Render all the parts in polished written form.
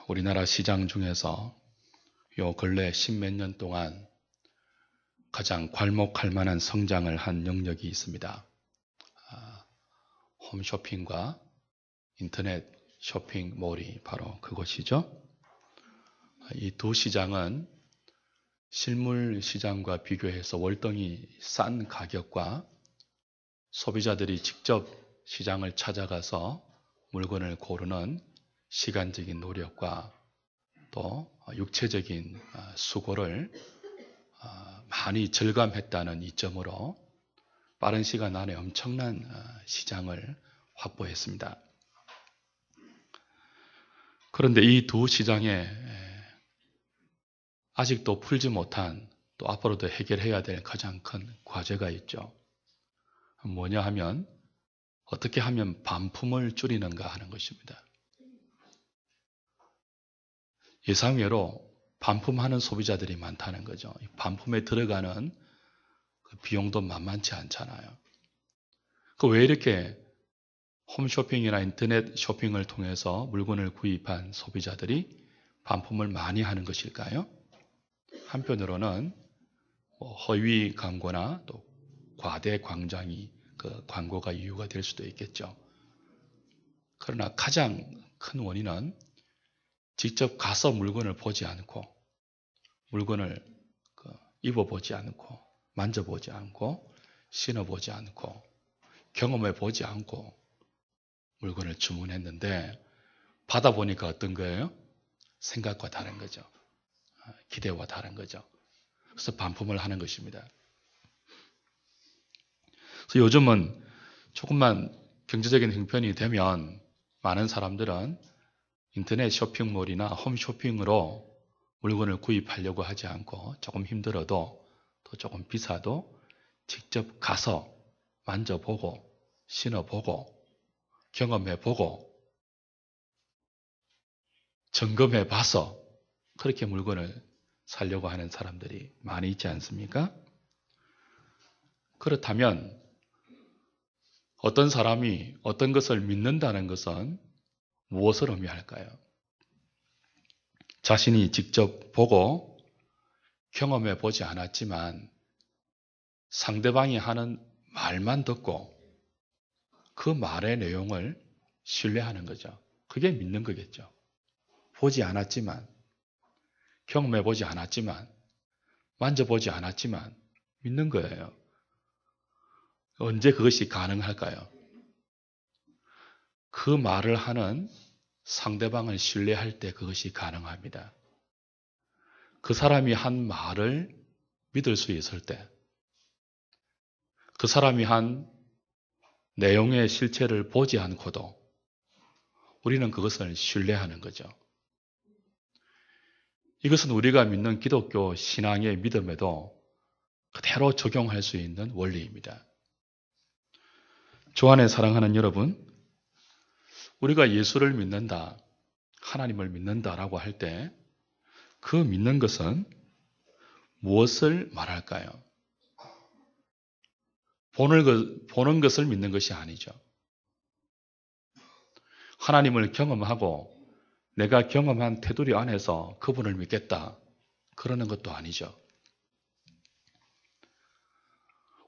우리나라 시장 중에서 요 근래 십몇 년 동안 가장 괄목할 만한 성장을 한 영역이 있습니다. 홈쇼핑과 인터넷 쇼핑몰이 바로 그것이죠. 이 두 시장은 실물 시장과 비교해서 월등히 싼 가격과 소비자들이 직접 시장을 찾아가서 물건을 고르는 시간적인 노력과 또 육체적인 수고를 많이 절감했다는 이점으로 빠른 시간 안에 엄청난 시장을 확보했습니다. 그런데 이 두 시장에 아직도 풀지 못한, 또 앞으로도 해결해야 될 가장 큰 과제가 있죠. 뭐냐 하면 어떻게 하면 반품을 줄이는가 하는 것입니다. 예상외로 반품하는 소비자들이 많다는 거죠. 반품에 들어가는 그 비용도 만만치 않잖아요. 왜 이렇게 홈쇼핑이나 인터넷 쇼핑을 통해서 물건을 구입한 소비자들이 반품을 많이 하는 것일까요? 한편으로는 허위 광고나 또 과대 광장이 그 광고가 이유가 될 수도 있겠죠. 그러나 가장 큰 원인은 직접 가서 물건을 보지 않고, 물건을 입어보지 않고, 만져보지 않고, 신어보지 않고, 경험해보지 않고 물건을 주문했는데 받아보니까 어떤 거예요? 생각과 다른 거죠. 기대와 다른 거죠. 그래서 반품을 하는 것입니다. 그래서 요즘은 조금만 경제적인 형편이 되면 많은 사람들은 인터넷 쇼핑몰이나 홈쇼핑으로 물건을 구입하려고 하지 않고 조금 힘들어도 또 조금 비싸도 직접 가서 만져보고 신어보고 경험해보고 점검해봐서 그렇게 물건을 사려고 하는 사람들이 많이 있지 않습니까? 그렇다면 어떤 사람이 어떤 것을 믿는다는 것은 무엇을 의미할까요? 자신이 직접 보고 경험해 보지 않았지만 상대방이 하는 말만 듣고 그 말의 내용을 신뢰하는 거죠. 그게 믿는 거겠죠. 보지 않았지만, 경험해 보지 않았지만, 만져보지 않았지만 믿는 거예요. 언제 그것이 가능할까요? 그 말을 하는 상대방을 신뢰할 때 그것이 가능합니다. 그 사람이 한 말을 믿을 수 있을 때, 그 사람이 한 내용의 실체를 보지 않고도 우리는 그것을 신뢰하는 거죠. 이것은 우리가 믿는 기독교 신앙의 믿음에도 그대로 적용할 수 있는 원리입니다. 주 안에 사랑하는 여러분, 우리가 예수를 믿는다, 하나님을 믿는다라고 할 때 그 믿는 것은 무엇을 말할까요? 보는 것을 믿는 것이 아니죠. 하나님을 경험하고 내가 경험한 테두리 안에서 그분을 믿겠다, 그러는 것도 아니죠.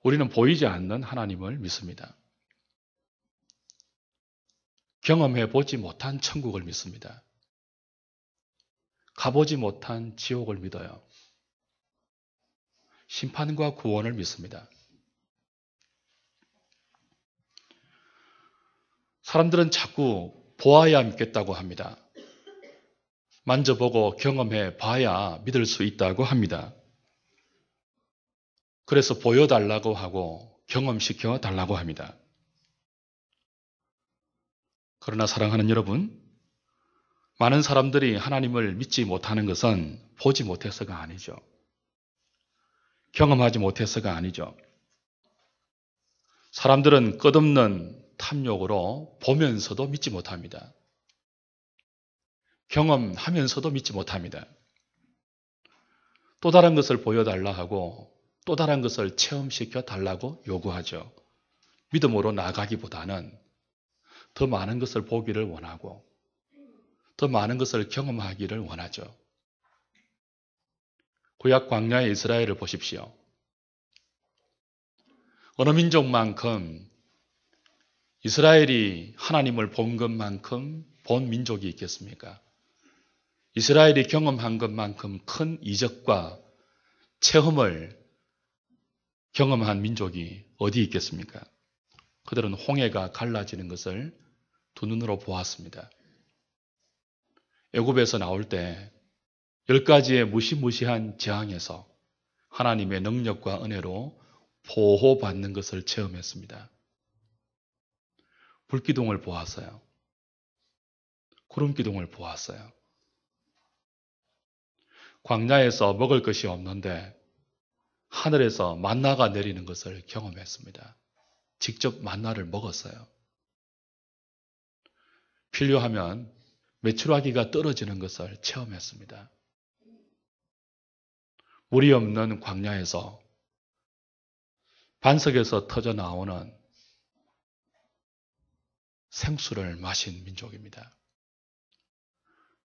우리는 보이지 않는 하나님을 믿습니다. 경험해 보지 못한 천국을 믿습니다. 가보지 못한 지옥을 믿어요. 심판과 구원을 믿습니다. 사람들은 자꾸 보아야 믿겠다고 합니다. 만져보고 경험해 봐야 믿을 수 있다고 합니다. 그래서 보여달라고 하고 경험시켜 달라고 합니다. 그러나 사랑하는 여러분, 많은 사람들이 하나님을 믿지 못하는 것은 보지 못해서가 아니죠. 경험하지 못해서가 아니죠. 사람들은 끝없는 탐욕으로 보면서도 믿지 못합니다. 경험하면서도 믿지 못합니다. 또 다른 것을 보여달라 하고 또 다른 것을 체험시켜 달라고 요구하죠. 믿음으로 나가기보다는 더 많은 것을 보기를 원하고 더 많은 것을 경험하기를 원하죠. 구약 광야의 이스라엘을 보십시오. 어느 민족만큼 이스라엘이 하나님을 본 것만큼 본 민족이 있겠습니까? 이스라엘이 경험한 것만큼 큰 이적과 체험을 경험한 민족이 어디 있겠습니까? 그들은 홍해가 갈라지는 것을 두 눈으로 보았습니다. 애굽에서 나올 때 10가지의 무시무시한 재앙에서 하나님의 능력과 은혜로 보호받는 것을 체험했습니다. 불기둥을 보았어요. 구름기둥을 보았어요. 광야에서 먹을 것이 없는데 하늘에서 만나가 내리는 것을 경험했습니다. 직접 만나를 먹었어요. 필요하면 메추라기가 떨어지는 것을 체험했습니다. 물이 없는 광야에서 반석에서 터져 나오는 생수를 마신 민족입니다.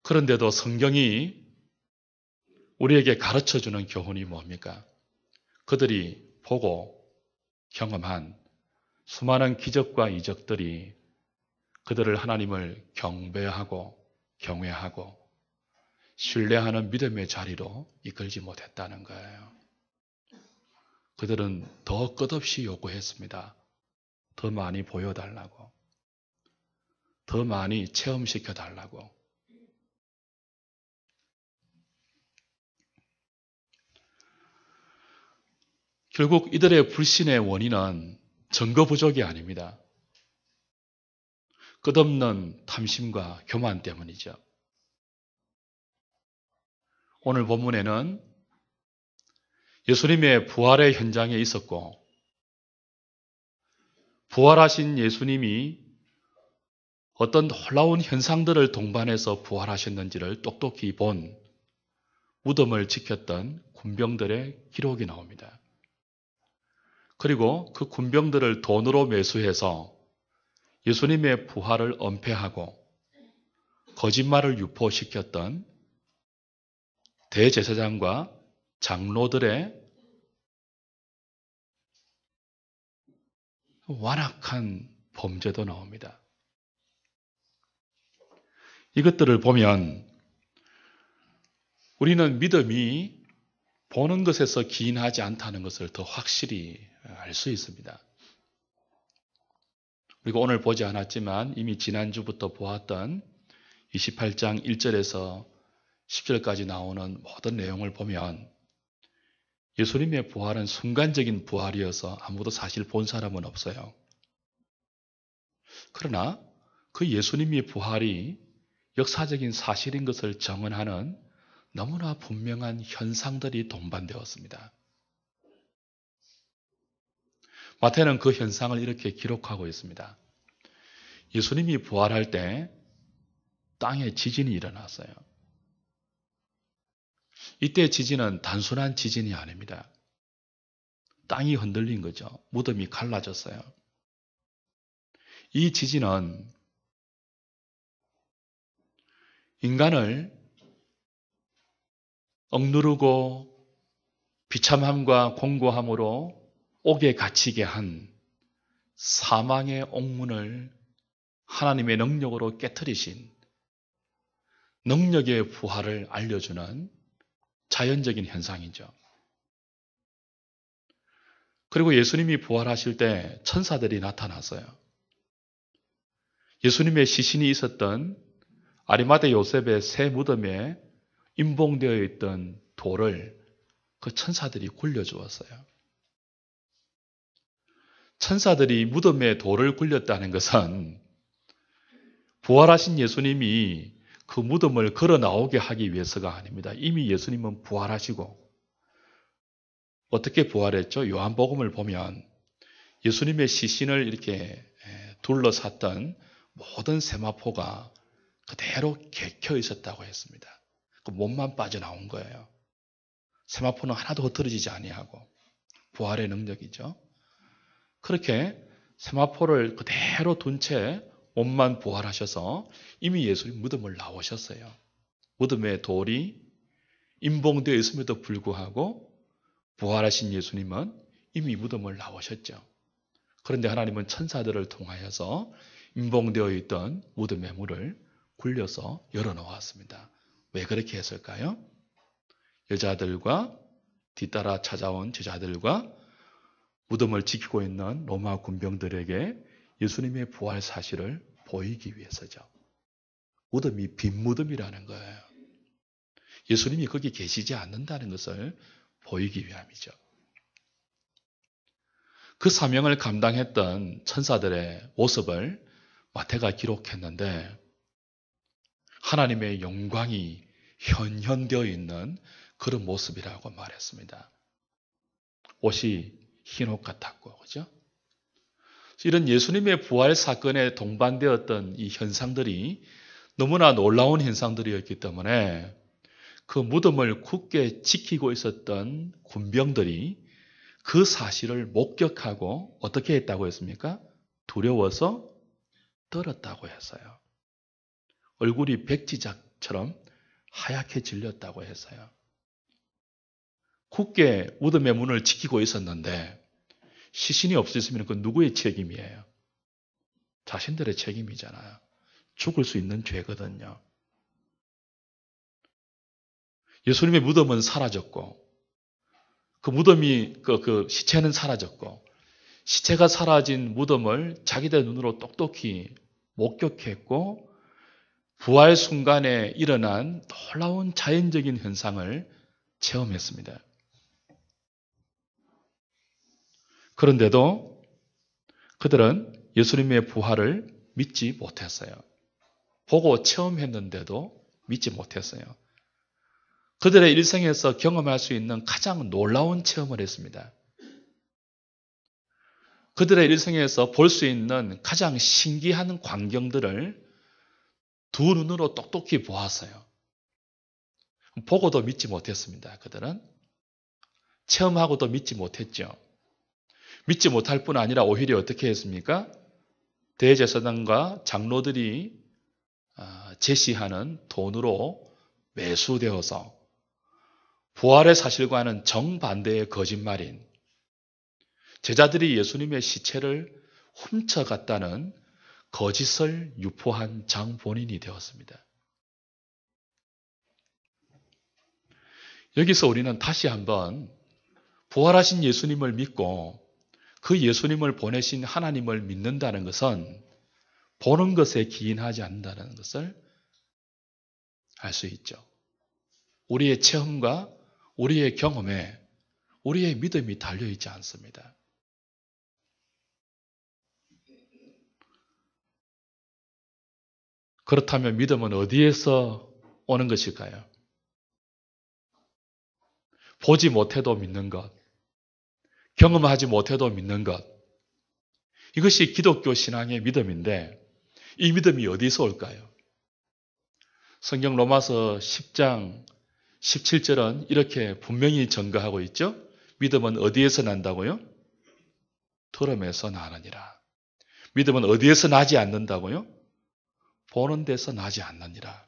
그런데도 성경이 우리에게 가르쳐주는 교훈이 뭡니까? 그들이 보고 경험한 수많은 기적과 이적들이 그들을 하나님을 경배하고 경외하고 신뢰하는 믿음의 자리로 이끌지 못했다는 거예요. 그들은 더 끝없이 요구했습니다. 더 많이 보여달라고. 더 많이 체험시켜달라고. 결국 이들의 불신의 원인은 증거 부족이 아닙니다. 끝없는 탐심과 교만 때문이죠. 오늘 본문에는 예수님의 부활의 현장에 있었고 부활하신 예수님이 어떤 놀라운 현상들을 동반해서 부활하셨는지를 똑똑히 본 무덤을 지켰던 군병들의 기록이 나옵니다. 그리고 그 군병들을 돈으로 매수해서 예수님의 부활을 은폐하고 거짓말을 유포시켰던 대제사장과 장로들의 완악한 범죄도 나옵니다. 이것들을 보면 우리는 믿음이 보는 것에서 기인하지 않다는 것을 더 확실히 알 수 있습니다. 그리고 오늘 보지 않았지만 이미 지난주부터 보았던 28장 1절에서 10절까지 나오는 모든 내용을 보면 예수님의 부활은 순간적인 부활이어서 아무도 사실 본 사람은 없어요. 그러나 그 예수님의 부활이 역사적인 사실인 것을 증언하는 너무나 분명한 현상들이 동반되었습니다. 마태는 그 현상을 이렇게 기록하고 있습니다. 예수님이 부활할 때 땅에 지진이 일어났어요. 이때 지진은 단순한 지진이 아닙니다. 땅이 흔들린 거죠. 무덤이 갈라졌어요. 이 지진은 인간을 억누르고 비참함과 공고함으로 옥에 갇히게 한 사망의 옥문을 하나님의 능력으로 깨트리신 능력의 부활을 알려주는 자연적인 현상이죠. 그리고 예수님이 부활하실 때 천사들이 나타났어요. 예수님의 시신이 있었던 아리마대 요셉의 새 무덤에 임봉되어 있던 돌을 그 천사들이 굴려주었어요. 천사들이 무덤에 돌을 굴렸다는 것은 부활하신 예수님이 그 무덤을 걸어 나오게 하기 위해서가 아닙니다. 이미 예수님은 부활하시고 어떻게 부활했죠? 요한복음을 보면 예수님의 시신을 이렇게 둘러쌌던 모든 세마포가 그대로 개켜 있었다고 했습니다. 그 몸만 빠져나온 거예요. 세마포는 하나도 흐트러지지 아니하고 부활의 능력이죠. 그렇게 세마포를 그대로 둔 채 몸만 부활하셔서 이미 예수님 무덤을 나오셨어요. 무덤에 돌이 임봉되어 있음에도 불구하고 부활하신 예수님은 이미 무덤을 나오셨죠. 그런데 하나님은 천사들을 통하여서 임봉되어 있던 무덤의 문을 굴려서 열어놓았습니다. 왜 그렇게 했을까요? 여자들과 뒤따라 찾아온 제자들과 무덤을 지키고 있는 로마 군병들에게 예수님의 부활 사실을 보이기 위해서죠. 무덤이 빈 무덤이라는 거예요. 예수님이 거기 계시지 않는다는 것을 보이기 위함이죠. 그 사명을 감당했던 천사들의 모습을 마태가 기록했는데 하나님의 영광이 현현되어 있는 그런 모습이라고 말했습니다. 옷이 흰옷 같았고, 그죠? 이런 예수님의 부활 사건에 동반되었던 이 현상들이 너무나 놀라운 현상들이었기 때문에 그 무덤을 굳게 지키고 있었던 군병들이 그 사실을 목격하고 어떻게 했다고 했습니까? 두려워서 떨었다고 했어요. 얼굴이 백지작처럼 하얗게 질렸다고 했어요. 굳게 무덤의 문을 지키고 있었는데 시신이 없었으면 그 누구의 책임이에요? 자신들의 책임이잖아요. 죽을 수 있는 죄거든요. 예수님의 무덤은 사라졌고 그 무덤이 그 시체는 사라졌고 시체가 사라진 무덤을 자기들 눈으로 똑똑히 목격했고 부활 순간에 일어난 놀라운 자연적인 현상을 체험했습니다. 그런데도 그들은 예수님의 부활을 믿지 못했어요. 보고 체험했는데도 믿지 못했어요. 그들의 일생에서 경험할 수 있는 가장 놀라운 체험을 했습니다. 그들의 일생에서 볼 수 있는 가장 신기한 광경들을 두 눈으로 똑똑히 보았어요. 보고도 믿지 못했습니다. 그들은 체험하고도 믿지 못했죠. 믿지 못할 뿐 아니라 오히려 어떻게 했습니까? 대제사장과 장로들이 제시하는 돈으로 매수되어서 부활의 사실과는 정반대의 거짓말인 제자들이 예수님의 시체를 훔쳐갔다는 거짓을 유포한 장본인이 되었습니다. 여기서 우리는 다시 한번 부활하신 예수님을 믿고 그 예수님을 보내신 하나님을 믿는다는 것은 보는 것에 기인하지 않는다는 것을 알 수 있죠. 우리의 체험과 우리의 경험에 우리의 믿음이 달려있지 않습니다. 그렇다면 믿음은 어디에서 오는 것일까요? 보지 못해도 믿는 것, 경험하지 못해도 믿는 것. 이것이 기독교 신앙의 믿음인데 이 믿음이 어디서 올까요? 성경 로마서 10장 17절은 이렇게 분명히 증거하고 있죠. 믿음은 어디에서 난다고요? 들음에서 나느니라. 믿음은 어디에서 나지 않는다고요? 보는 데서 나지 않느니라.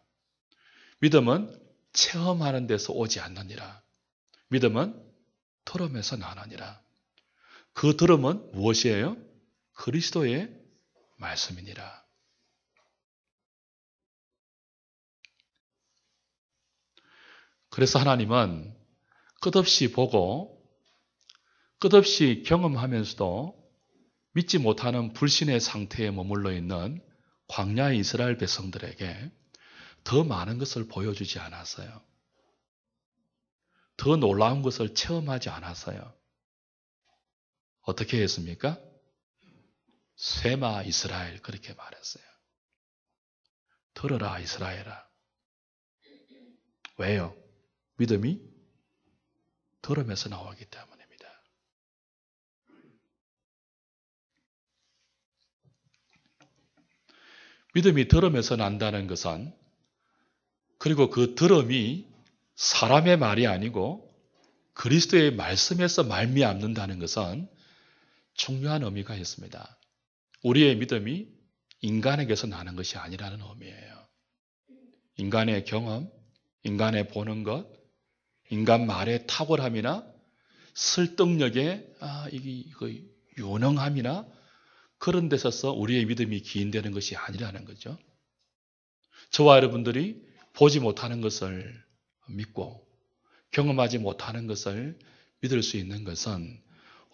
믿음은 체험하는 데서 오지 않느니라. 믿음은 들음에서 나느니라. 그 들음은 무엇이에요? 그리스도의 말씀이니라. 그래서 하나님은 끝없이 보고 끝없이 경험하면서도 믿지 못하는 불신의 상태에 머물러 있는 광야의 이스라엘 백성들에게 더 많은 것을 보여주지 않았어요. 더 놀라운 것을 체험하지 않았어요. 어떻게 했습니까? 쇠마 이스라엘 그렇게 말했어요. 들어라 이스라엘아. 왜요? 믿음이 들음에서 나오기 때문입니다. 믿음이 들음에서 난다는 것은 그리고 그 들음이 사람의 말이 아니고 그리스도의 말씀에서 말미암는다는 것은 중요한 의미가 있습니다. 우리의 믿음이 인간에게서 나는 것이 아니라는 의미예요. 인간의 경험, 인간의 보는 것, 인간 말의 탁월함이나 설득력의 이게 유능함이나 그런 데서서 우리의 믿음이 기인되는 것이 아니라는 거죠. 저와 여러분들이 보지 못하는 것을 믿고 경험하지 못하는 것을 믿을 수 있는 것은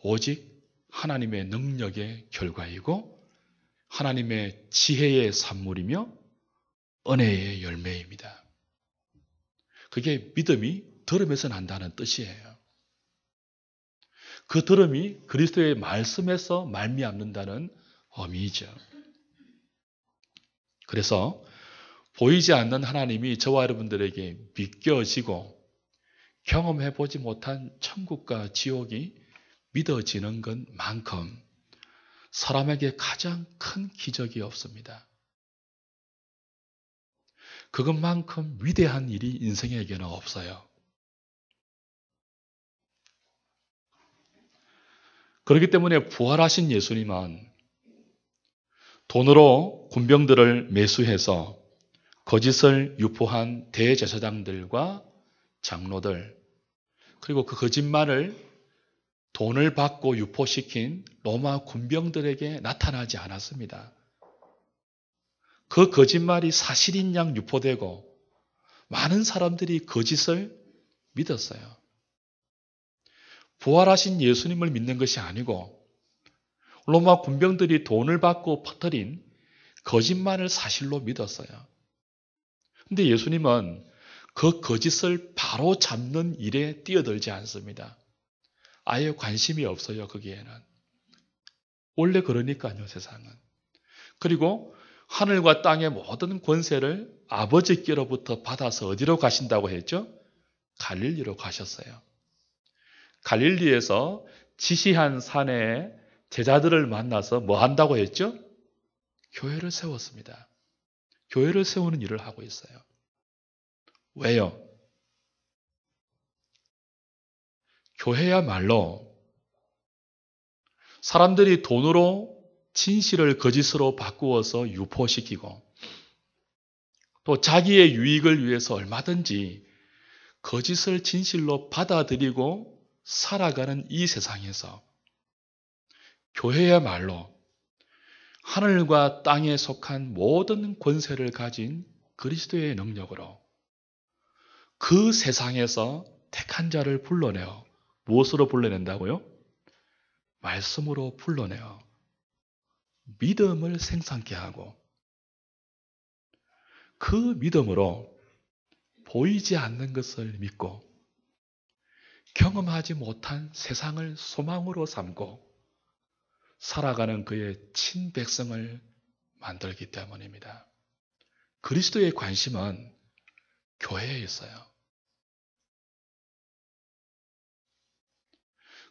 오직 하나님의 능력의 결과이고 하나님의 지혜의 산물이며 은혜의 열매입니다. 그게 믿음이 들음에서 난다는 뜻이에요. 그 들음이 그리스도의 말씀에서 말미암는다는 의미이죠. 그래서 보이지 않는 하나님이 저와 여러분들에게 믿겨지고 경험해보지 못한 천국과 지옥이 믿어지는 것만큼 사람에게 가장 큰 기적이 없습니다. 그것만큼 위대한 일이 인생에게는 없어요. 그렇기 때문에 부활하신 예수님은 돈으로 군병들을 매수해서 거짓을 유포한 대제사장들과 장로들, 그리고 그 거짓말을 돈을 받고 유포시킨 로마 군병들에게 나타나지 않았습니다. 그 거짓말이 사실인 양 유포되고 많은 사람들이 거짓을 믿었어요. 부활하신 예수님을 믿는 것이 아니고 로마 군병들이 돈을 받고 퍼뜨린 거짓말을 사실로 믿었어요. 그런데 예수님은 그 거짓을 바로 잡는 일에 뛰어들지 않습니다. 아예 관심이 없어요, 거기에는. 원래 그러니까요, 세상은. 그리고 하늘과 땅의 모든 권세를 아버지께로부터 받아서 어디로 가신다고 했죠? 갈릴리로 가셨어요. 갈릴리에서 지시한 산에 제자들을 만나서 뭐 한다고 했죠? 교회를 세웠습니다. 교회를 세우는 일을 하고 있어요. 왜요? 교회야말로 사람들이 돈으로 진실을 거짓으로 바꾸어서 유포시키고 또 자기의 유익을 위해서 얼마든지 거짓을 진실로 받아들이고 살아가는 이 세상에서 교회야말로 하늘과 땅에 속한 모든 권세를 가진 그리스도의 능력으로 그 세상에서 택한 자를 불러내어 무엇으로 불러낸다고요? 말씀으로 불러내어 믿음을 생산케 하고 그 믿음으로 보이지 않는 것을 믿고 경험하지 못한 세상을 소망으로 삼고 살아가는 그의 친백성을 만들기 때문입니다. 그리스도의 관심은 교회에 있어요.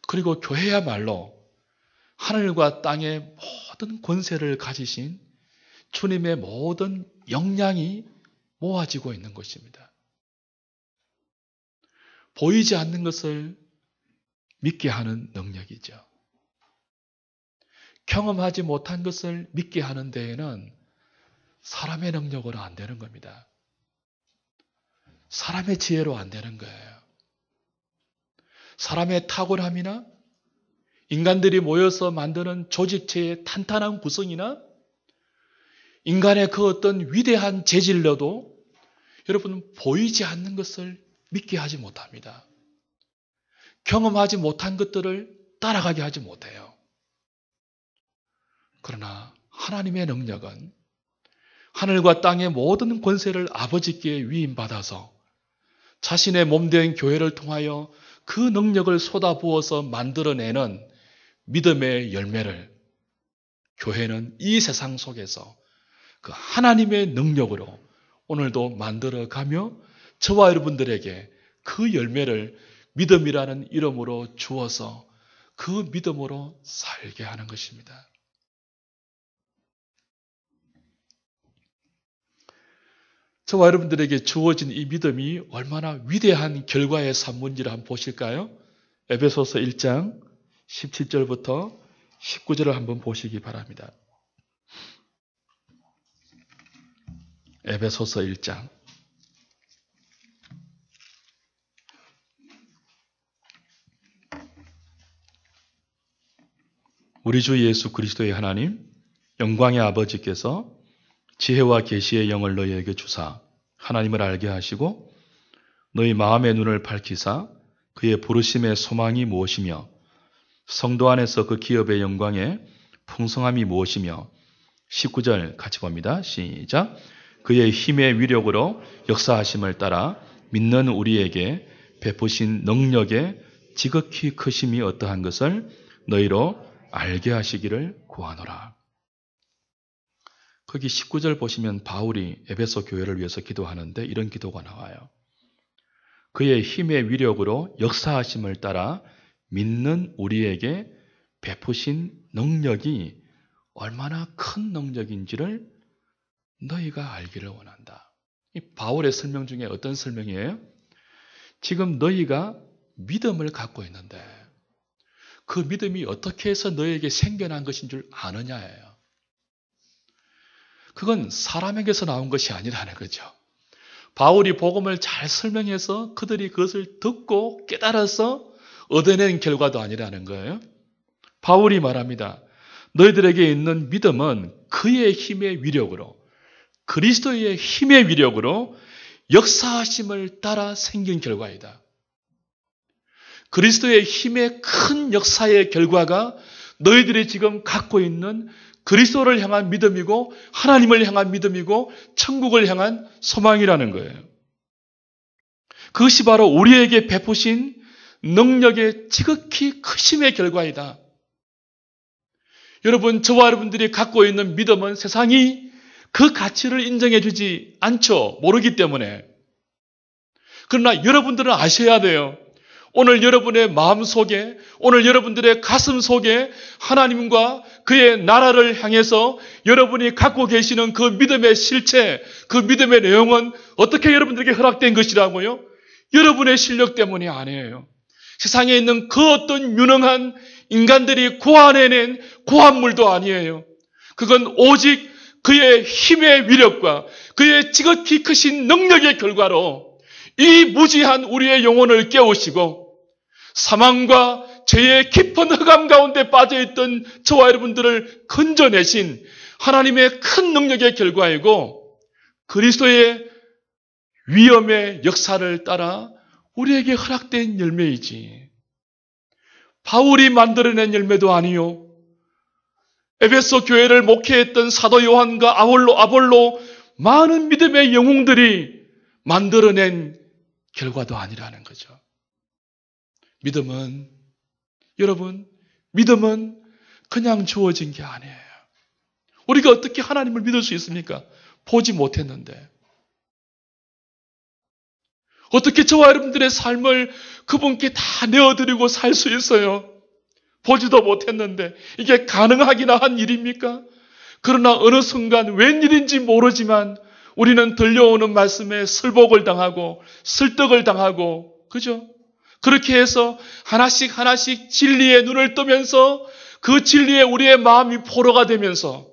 그리고 교회야말로 하늘과 땅의 모든 권세를 가지신 주님의 모든 역량이 모아지고 있는 것입니다. 보이지 않는 것을 믿게 하는 능력이죠. 경험하지 못한 것을 믿게 하는 데에는 사람의 능력으로 안 되는 겁니다. 사람의 지혜로 안 되는 거예요. 사람의 탁월함이나 인간들이 모여서 만드는 조직체의 탄탄한 구성이나 인간의 그 어떤 위대한 재질로도 여러분 보이지 않는 것을 믿게 하지 못합니다. 경험하지 못한 것들을 따라가게 하지 못해요. 그러나 하나님의 능력은 하늘과 땅의 모든 권세를 아버지께 위임받아서 자신의 몸된 교회를 통하여 그 능력을 쏟아부어서 만들어내는 믿음의 열매를 교회는 이 세상 속에서 그 하나님의 능력으로 오늘도 만들어가며 저와 여러분들에게 그 열매를 믿음이라는 이름으로 주어서 그 믿음으로 살게 하는 것입니다. 저와 여러분들에게 주어진 이 믿음이 얼마나 위대한 결과의 산문지를 한번 보실까요? 에베소서 1장 17절부터 19절을 한번 보시기 바랍니다. 에베소서 1장. 우리 주 예수 그리스도의 하나님, 영광의 아버지께서 지혜와 계시의 영을 너희에게 주사 하나님을 알게 하시고 너희 마음의 눈을 밝히사 그의 부르심의 소망이 무엇이며 성도 안에서 그 기업의 영광의 풍성함이 무엇이며 19절 같이 봅니다. 시작. 그의 힘의 위력으로 역사하심을 따라 믿는 우리에게 베푸신 능력의 지극히 크심이 어떠한 것을 너희로 알게 하시기를 구하노라. 거기 19절 보시면 바울이 에베소 교회를 위해서 기도하는데 이런 기도가 나와요. 그의 힘의 위력으로 역사하심을 따라 믿는 우리에게 베푸신 능력이 얼마나 큰 능력인지를 너희가 알기를 원한다. 이 바울의 설명 중에 어떤 설명이에요? 지금 너희가 믿음을 갖고 있는데 그 믿음이 어떻게 해서 너에게 생겨난 것인 줄 아느냐예요. 그건 사람에게서 나온 것이 아니라는 거죠. 바울이 복음을 잘 설명해서 그들이 그것을 듣고 깨달아서 얻어낸 결과도 아니라는 거예요. 바울이 말합니다. 너희들에게 있는 믿음은 그의 힘의 위력으로, 그리스도의 힘의 위력으로 역사하심을 따라 생긴 결과이다. 그리스도의 힘의 큰 역사의 결과가 너희들이 지금 갖고 있는 그리스도를 향한 믿음이고 하나님을 향한 믿음이고 천국을 향한 소망이라는 거예요. 그것이 바로 우리에게 베푸신 능력의 지극히 크심의 결과이다. 여러분, 저와 여러분들이 갖고 있는 믿음은 세상이 그 가치를 인정해 주지 않죠. 모르기 때문에. 그러나 여러분들은 아셔야 돼요. 오늘 여러분의 마음속에, 오늘 여러분들의 가슴 속에 하나님과 그의 나라를 향해서 여러분이 갖고 계시는 그 믿음의 실체, 그 믿음의 내용은 어떻게 여러분들에게 허락된 것이라고요? 여러분의 실력 때문이 아니에요. 세상에 있는 그 어떤 유능한 인간들이 고안해낸 고안물도 아니에요. 그건 오직 그의 힘의 위력과 그의 지극히 크신 능력의 결과로 이 무지한 우리의 영혼을 깨우시고 사망과 죄의 깊은 흑암 가운데 빠져있던 저와 여러분들을 건져내신 하나님의 큰 능력의 결과이고 그리스도의 위엄의 역사를 따라 우리에게 허락된 열매이지 바울이 만들어낸 열매도 아니요 에베소 교회를 목회했던 사도 요한과 아볼로 많은 믿음의 영웅들이 만들어낸 결과도 아니라는 거죠. 믿음은 여러분 믿음은 그냥 주어진 게 아니에요. 우리가 어떻게 하나님을 믿을 수 있습니까? 보지 못했는데. 어떻게 저와 여러분들의 삶을 그분께 다 내어드리고 살 수 있어요? 보지도 못했는데 이게 가능하기나 한 일입니까? 그러나 어느 순간 웬일인지 모르지만 우리는 들려오는 말씀에 설복을 당하고 설득을 당하고 그죠? 그렇게 해서 하나씩 하나씩 진리의 눈을 뜨면서 그 진리에 우리의 마음이 포로가 되면서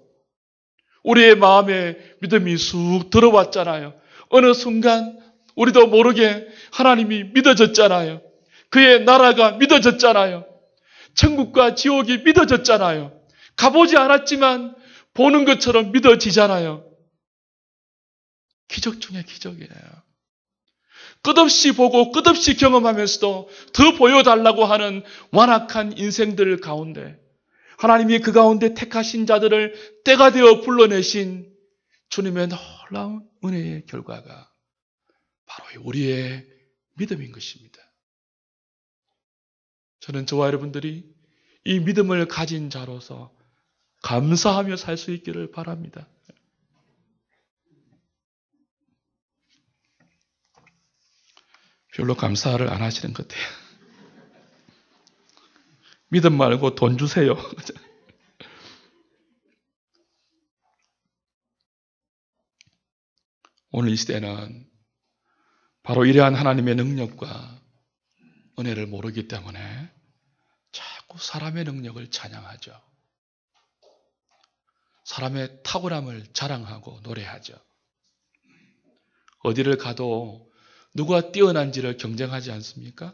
우리의 마음에 믿음이 쑥 들어왔잖아요. 어느 순간 우리도 모르게 하나님이 믿어졌잖아요. 그의 나라가 믿어졌잖아요. 천국과 지옥이 믿어졌잖아요. 가보지 않았지만 보는 것처럼 믿어지잖아요. 기적 중에 기적이에요. 끝없이 보고 끝없이 경험하면서도 더 보여달라고 하는 완악한 인생들 가운데 하나님이 그 가운데 택하신 자들을 때가 되어 불러내신 주님의 놀라운 은혜의 결과가 바로 우리의 믿음인 것입니다. 저는 저와 여러분들이 이 믿음을 가진 자로서 감사하며 살 수 있기를 바랍니다. 별로 감사를 안 하시는 것 같아요. 믿음 말고 돈 주세요. 오늘 이 시대는 바로 이러한 하나님의 능력과 은혜를 모르기 때문에 자꾸 사람의 능력을 찬양하죠. 사람의 탁월함을 자랑하고 노래하죠. 어디를 가도 누가 뛰어난지를 경쟁하지 않습니까?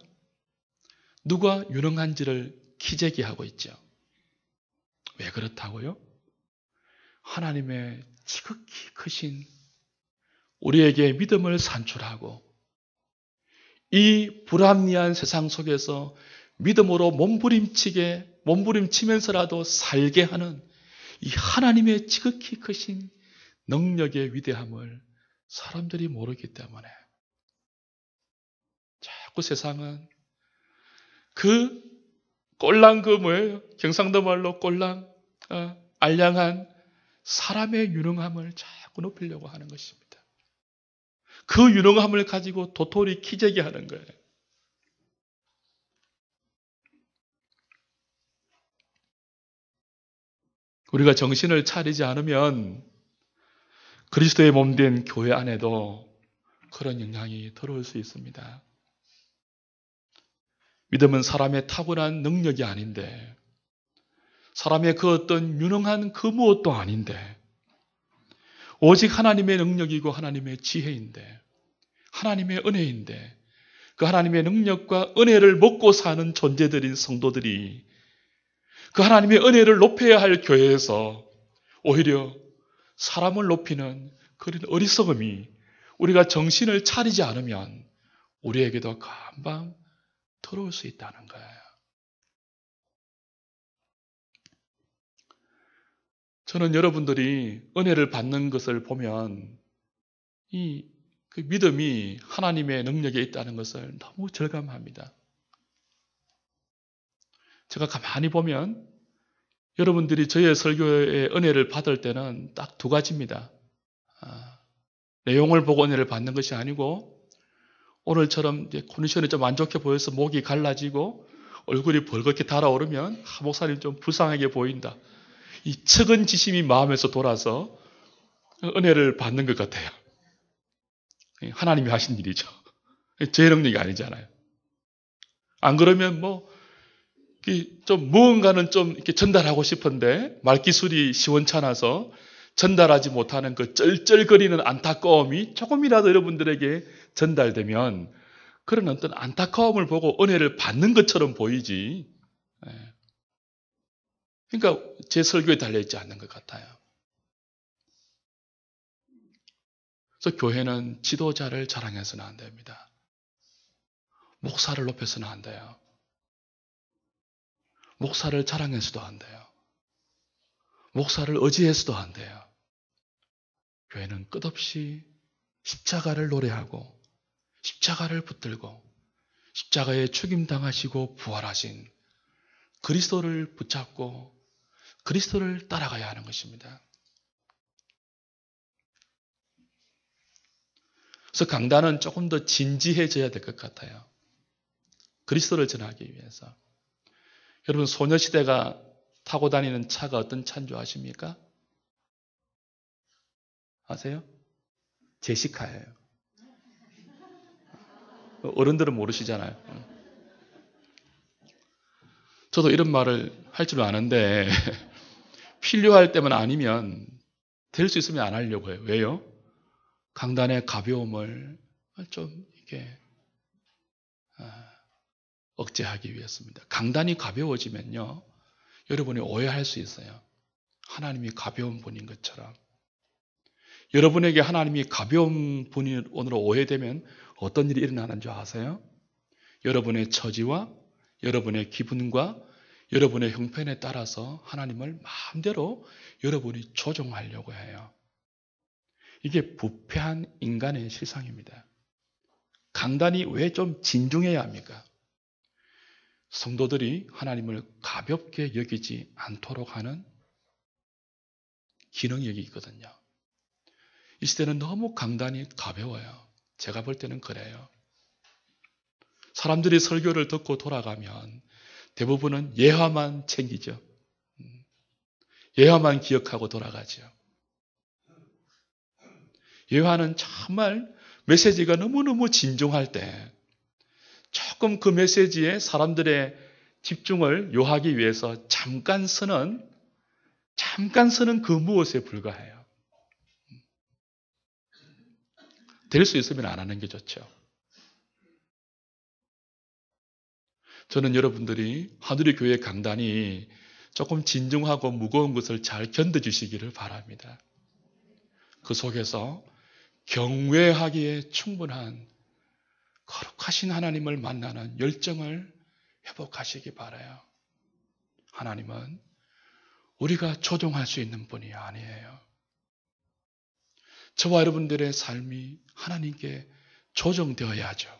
누가 유능한지를 키재기하고 있죠. 왜 그렇다고요? 하나님의 지극히 크신 우리에게 믿음을 산출하고 이 불합리한 세상 속에서 믿음으로 몸부림치면서라도 살게 하는 이 하나님의 지극히 크신 능력의 위대함을 사람들이 모르기 때문에 자꾸 세상은 그 꼴랑 그 뭐예요? 경상도 말로 꼴랑 알량한 사람의 유능함을 자꾸 높이려고 하는 것입니다. 그 유능함을 가지고 도토리 키재기 하는 거예요. 우리가 정신을 차리지 않으면 그리스도의 몸된 교회 안에도 그런 영향이 들어올 수 있습니다. 믿음은 사람의 타고난 능력이 아닌데, 사람의 그 어떤 유능한 그 무엇도 아닌데, 오직 하나님의 능력이고 하나님의 지혜인데, 하나님의 은혜인데, 그 하나님의 능력과 은혜를 먹고 사는 존재들인 성도들이 그 하나님의 은혜를 높여야 할 교회에서 오히려 사람을 높이는 그런 어리석음이 우리가 정신을 차리지 않으면 우리에게도 금방 들어올 수 있다는 거예요. 저는 여러분들이 은혜를 받는 것을 보면 그 믿음이 하나님의 능력에 있다는 것을 너무 절감합니다. 제가 가만히 보면 여러분들이 저의 설교의 은혜를 받을 때는 딱 두 가지입니다. 내용을 보고 은혜를 받는 것이 아니고 오늘처럼 이제 컨디션이 좀 안 좋게 보여서 목이 갈라지고 얼굴이 벌겋게 달아오르면 목사님 좀 불쌍하게 보인다. 이 측은 지심이 마음에서 돌아서 은혜를 받는 것 같아요. 하나님이 하신 일이죠. 제 능력이 아니잖아요. 안 그러면 좀 무언가는 좀 이렇게 전달하고 싶은데 말기술이 시원찮아서 전달하지 못하는 그 쩔쩔거리는 안타까움이 조금이라도 여러분들에게 전달되면 그런 어떤 안타까움을 보고 은혜를 받는 것처럼 보이지. 그러니까 제 설교에 달려있지 않는 것 같아요. 그래서 교회는 지도자를 자랑해서는 안 됩니다. 목사를 높여서는 안 돼요. 목사를 자랑해서도 안 돼요. 목사를 의지해서도 안 돼요. 교회는 끝없이 십자가를 노래하고 십자가를 붙들고 십자가에 죽임당하시고 부활하신 그리스도를 붙잡고 그리스도를 따라가야 하는 것입니다. 그래서 강단은 조금 더 진지해져야 될 것 같아요. 그리스도를 전하기 위해서. 여러분 소녀시대가 타고 다니는 차가 어떤 차인 줄 아십니까? 아세요? 제시카예요. 어른들은 모르시잖아요. 저도 이런 말을 할 줄 아는데 필요할 때만 아니면 될 수 있으면 안 하려고 해요. 왜요? 강단의 가벼움을 좀 이렇게 억제하기 위해서입니다. 강단이 가벼워지면요, 여러분이 오해할 수 있어요. 하나님이 가벼운 분인 것처럼. 여러분에게 하나님이 가벼운 분으로 오해되면 어떤 일이 일어나는 줄 아세요? 여러분의 처지와 여러분의 기분과 여러분의 형편에 따라서 하나님을 마음대로 여러분이 조종하려고 해요. 이게 부패한 인간의 실상입니다. 강단이 왜 좀 진중해야 합니까? 성도들이 하나님을 가볍게 여기지 않도록 하는 기능이 여기 있거든요. 이 시대는 너무 강단이 가벼워요. 제가 볼 때는 그래요. 사람들이 설교를 듣고 돌아가면 대부분은 예화만 챙기죠. 예화만 기억하고 돌아가죠. 예화는 정말 메시지가 너무너무 진중할 때 조금 그 메시지에 사람들의 집중을 요하기 위해서 잠깐 쓰는 그 무엇에 불과해요. 될 수 있으면 안 하는 게 좋죠. 저는 여러분들이 하누리 교회 강단이 조금 진중하고 무거운 것을 잘 견뎌주시기를 바랍니다. 그 속에서 경외하기에 충분한 거룩하신 하나님을 만나는 열정을 회복하시기 바라요. 하나님은 우리가 조종할 수 있는 분이 아니에요. 저와 여러분들의 삶이 하나님께 조정되어야죠.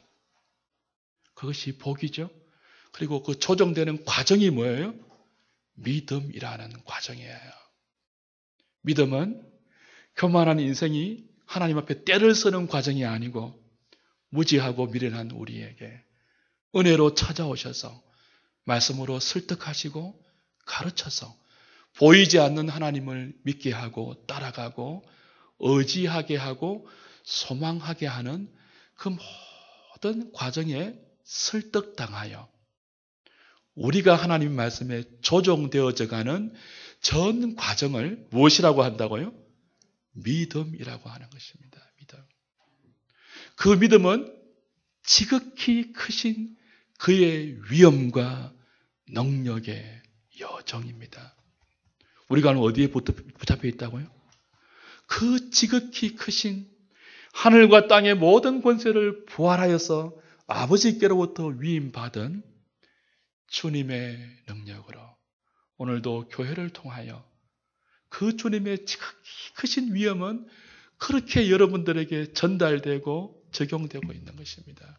그것이 복이죠. 그리고 그 조정되는 과정이 뭐예요? 믿음이라는 과정이에요. 믿음은 교만한 인생이 하나님 앞에 때를 쓰는 과정이 아니고 무지하고 미련한 우리에게 은혜로 찾아오셔서 말씀으로 설득하시고 가르쳐서 보이지 않는 하나님을 믿게 하고 따라가고 의지하게 하고 소망하게 하는 그 모든 과정에 설득당하여 우리가 하나님 말씀에 조종되어져 가는 전 과정을 무엇이라고 한다고요? 믿음이라고 하는 것입니다. 믿음. 그 믿음은 지극히 크신 그의 위엄과 능력의 여정입니다. 우리가 어디에 붙잡혀 있다고요? 그 지극히 크신 하늘과 땅의 모든 권세를 부활하여서 아버지께로부터 위임받은 주님의 능력으로 오늘도 교회를 통하여 그 주님의 지극히 크신 위엄은 그렇게 여러분들에게 전달되고 적용되고 있는 것입니다.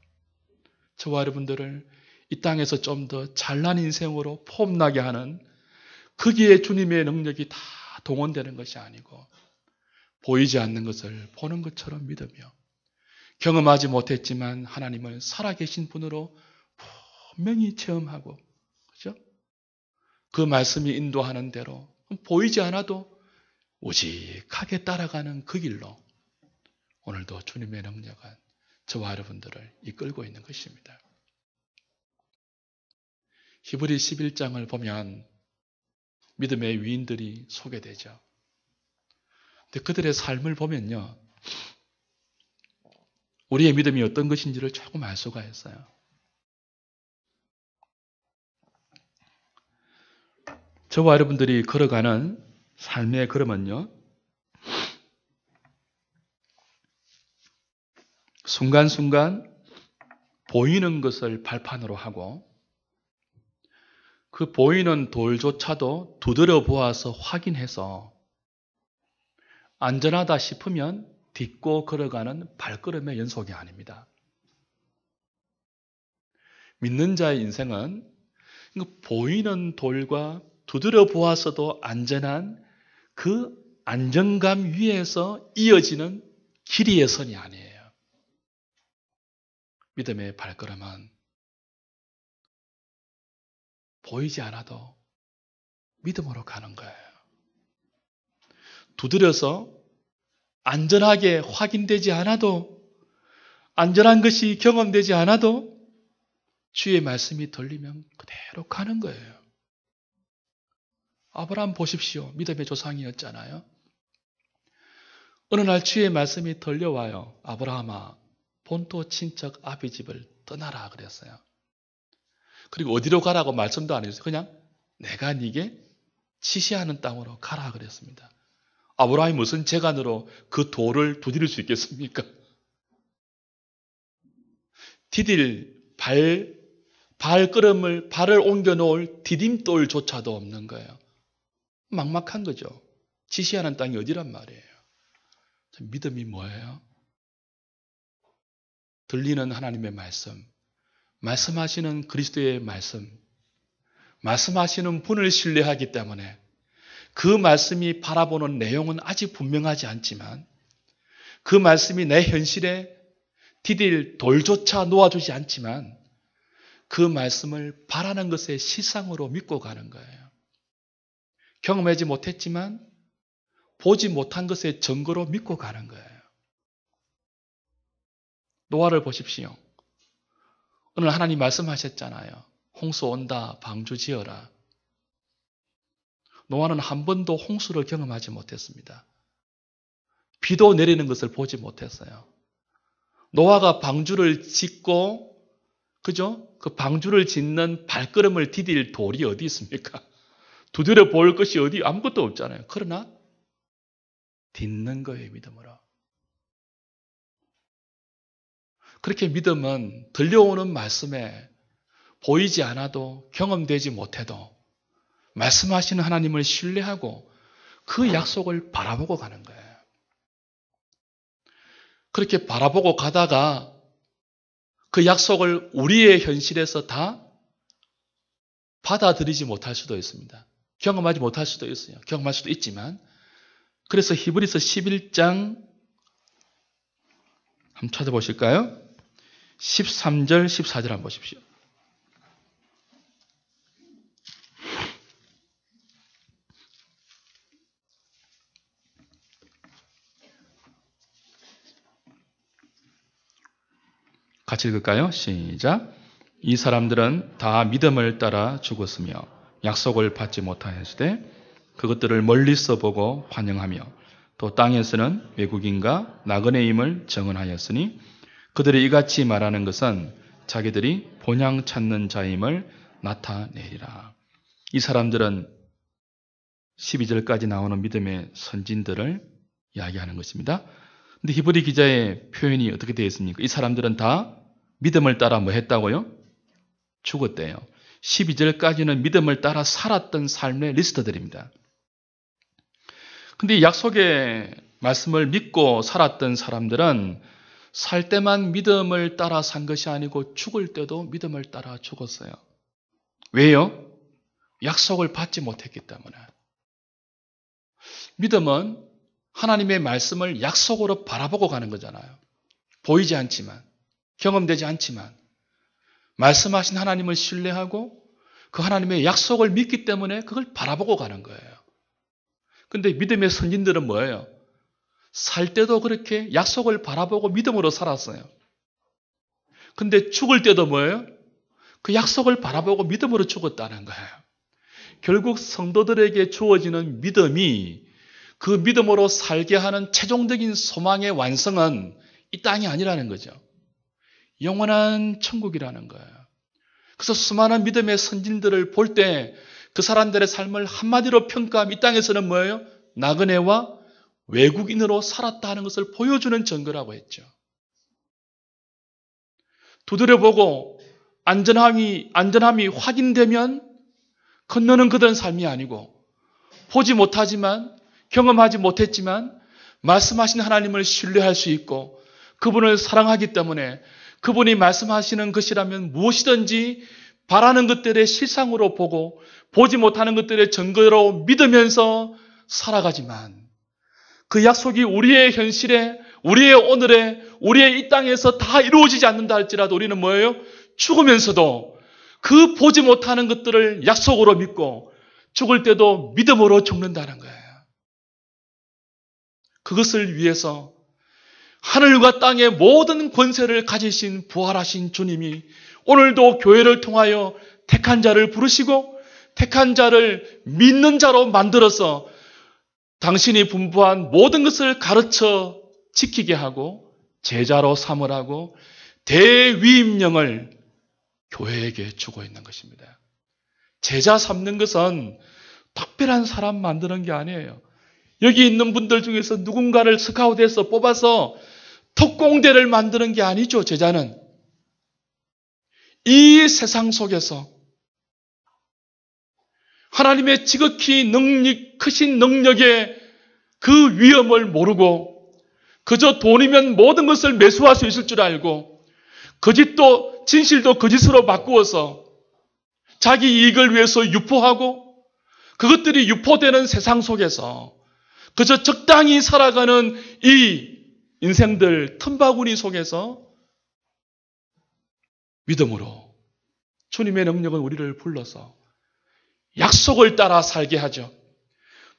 저와 여러분들을 이 땅에서 좀 더 잘난 인생으로 폼나게 하는 거기에 주님의 능력이 다 동원되는 것이 아니고 보이지 않는 것을 보는 것처럼 믿으며 경험하지 못했지만 하나님을 살아계신 분으로 분명히 체험하고, 그죠? 그 말씀이 인도하는 대로 보이지 않아도 오직하게 따라가는 그 길로 오늘도 주님의 능력은 저와 여러분들을 이끌고 있는 것입니다. 히브리 11장을 보면 믿음의 위인들이 소개되죠. 근데 그들의 삶을 보면요, 우리의 믿음이 어떤 것인지를 조금 알 수가 있어요. 저와 여러분들이 걸어가는 삶의 걸음은요, 순간순간 보이는 것을 발판으로 하고 그 보이는 돌조차도 두드려 보아서 확인해서 안전하다 싶으면 딛고 걸어가는 발걸음의 연속이 아닙니다. 믿는 자의 인생은 보이는 돌과 두드려 보아서도 안전한 그 안정감 위에서 이어지는 길이의 선이 아니에요. 믿음의 발걸음은 보이지 않아도 믿음으로 가는 거예요. 두드려서 안전하게 확인되지 않아도, 안전한 것이 경험되지 않아도 주의 말씀이 들리면 그대로 가는 거예요. 아브라함 보십시오. 믿음의 조상이었잖아요. 어느 날 주의 말씀이 들려와요. 아브라함아, 본토 친척 아비 집을 떠나라 그랬어요. 그리고 어디로 가라고 말씀도 안 했어요. 그냥 내가 네게 지시하는 땅으로 가라 그랬습니다. 아브라함이 무슨 재간으로 그 돌을 두드릴 수 있겠습니까? 디딜 발을 옮겨 놓을 디딤돌조차도 없는 거예요. 막막한 거죠. 지시하는 땅이 어디란 말이에요. 믿음이 뭐예요? 들리는 하나님의 말씀, 말씀하시는 그리스도의 말씀, 말씀하시는 분을 신뢰하기 때문에 그 말씀이 바라보는 내용은 아직 분명하지 않지만 그 말씀이 내 현실에 디딜 돌조차 놓아주지 않지만 그 말씀을 바라는 것의 실상으로 믿고 가는 거예요. 경험하지 못했지만 보지 못한 것의 증거로 믿고 가는 거예요. 노아를 보십시오. 오늘 하나님 말씀하셨잖아요. 홍수 온다, 방주 지어라. 노아는 한 번도 홍수를 경험하지 못했습니다. 비도 내리는 것을 보지 못했어요. 노아가 방주를 짓고, 그죠? 그 방주를 짓는 발걸음을 디딜 돌이 어디 있습니까? 두드려 볼 것이 어디 아무것도 없잖아요. 그러나 딛는 거예요, 믿음으로. 그렇게 믿음은 들려오는 말씀에 보이지 않아도 경험되지 못해도 말씀하시는 하나님을 신뢰하고 그 약속을 바라보고 가는 거예요. 그렇게 바라보고 가다가 그 약속을 우리의 현실에서 다 받아들이지 못할 수도 있습니다. 경험하지 못할 수도 있어요. 경험할 수도 있지만. 그래서 히브리서 11장 한번 찾아보실까요? 13절, 14절 한번 보십시오. 같이 읽을까요? 시작. 이 사람들은 다 믿음을 따라 죽었으며 약속을 받지 못하였으되 그것들을 멀리서 보고 환영하며 또 땅에서는 외국인과 나그네임을 정언하였으니 그들이 이같이 말하는 것은 자기들이 본향 찾는 자임을 나타내리라. 이 사람들은 12절까지 나오는 믿음의 선진들을 이야기하는 것입니다. 근데 히브리 기자의 표현이 어떻게 되어 있습니까? 이 사람들은 다 믿음을 따라 뭐 했다고요? 죽었대요. 12절까지는 믿음을 따라 살았던 삶의 리스트들입니다. 근데 약속의 말씀을 믿고 살았던 사람들은 살 때만 믿음을 따라 산 것이 아니고 죽을 때도 믿음을 따라 죽었어요. 왜요? 약속을 받지 못했기 때문에. 믿음은 하나님의 말씀을 약속으로 바라보고 가는 거잖아요. 보이지 않지만, 경험되지 않지만 말씀하신 하나님을 신뢰하고 그 하나님의 약속을 믿기 때문에 그걸 바라보고 가는 거예요. 근데 믿음의 선진들은 뭐예요? 살 때도 그렇게 약속을 바라보고 믿음으로 살았어요. 근데 죽을 때도 뭐예요? 그 약속을 바라보고 믿음으로 죽었다는 거예요. 결국 성도들에게 주어지는 믿음이 그 믿음으로 살게 하는 최종적인 소망의 완성은 이 땅이 아니라는 거죠. 영원한 천국이라는 거예요. 그래서 수많은 믿음의 선진들을 볼 때 그 사람들의 삶을 한마디로 평가하면 이 땅에서는 뭐예요? 나그네와 외국인으로 살았다 하는 것을 보여주는 증거라고 했죠. 두드려보고 안전함이 확인되면 건너는 그런 삶이 아니고 보지 못하지만 경험하지 못했지만 말씀하신 하나님을 신뢰할 수 있고 그분을 사랑하기 때문에 그분이 말씀하시는 것이라면 무엇이든지 바라는 것들의 실상으로 보고 보지 못하는 것들의 증거로 믿으면서 살아가지만 그 약속이 우리의 현실에, 우리의 오늘에, 우리의 이 땅에서 다 이루어지지 않는다 할지라도 우리는 뭐예요? 죽으면서도 그 보지 못하는 것들을 약속으로 믿고 죽을 때도 믿음으로 죽는다는 거예요. 그것을 위해서 하늘과 땅의 모든 권세를 가지신 부활하신 주님이 오늘도 교회를 통하여 택한 자를 부르시고 택한 자를 믿는 자로 만들어서 당신이 분부한 모든 것을 가르쳐 지키게 하고 제자로 삼으라고 대위임령을 교회에게 주고 있는 것입니다. 제자 삼는 것은 특별한 사람 만드는 게 아니에요. 여기 있는 분들 중에서 누군가를 스카우트해서 뽑아서 특공대를 만드는 게 아니죠. 제자는 이 세상 속에서 하나님의 지극히 크신 능력의 그 위험을 모르고 그저 돈이면 모든 것을 매수할 수 있을 줄 알고 거짓도 진실도 거짓으로 바꾸어서 자기 이익을 위해서 유포하고 그것들이 유포되는 세상 속에서 그저 적당히 살아가는 이 인생들 틈바구니 속에서 믿음으로 주님의 능력은 우리를 불러서 약속을 따라 살게 하죠.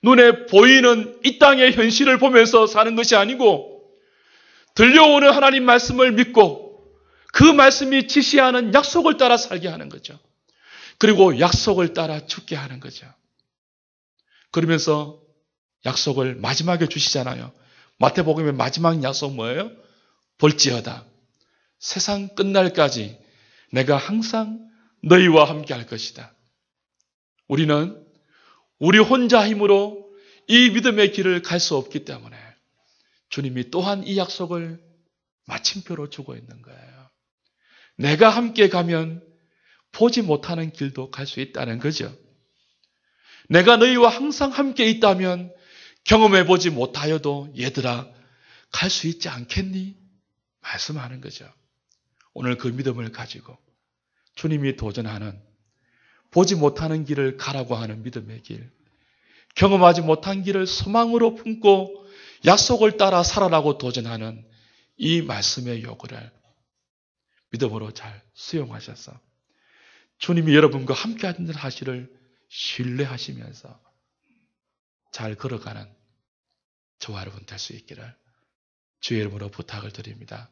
눈에 보이는 이 땅의 현실을 보면서 사는 것이 아니고 들려오는 하나님 말씀을 믿고 그 말씀이 지시하는 약속을 따라 살게 하는 거죠. 그리고 약속을 따라 죽게 하는 거죠. 그러면서 약속을 마지막에 주시잖아요. 마태복음의 마지막 약속 뭐예요? 볼지어다. 세상 끝날까지 내가 항상 너희와 함께 할 것이다. 우리는 우리 혼자 힘으로 이 믿음의 길을 갈 수 없기 때문에 주님이 또한 이 약속을 마침표로 주고 있는 거예요. 내가 함께 가면 보지 못하는 길도 갈 수 있다는 거죠. 내가 너희와 항상 함께 있다면 경험해보지 못하여도 얘들아 갈 수 있지 않겠니? 말씀하는 거죠. 오늘 그 믿음을 가지고 주님이 도전하는 보지 못하는 길을 가라고 하는 믿음의 길, 경험하지 못한 길을 소망으로 품고 약속을 따라 살아라고 도전하는 이 말씀의 요구를 믿음으로 잘 수용하셔서 주님이 여러분과 함께 하시를 신뢰하시면서 잘 걸어가는 저와 여러분 될 수 있기를 주의 이름으로 부탁을 드립니다.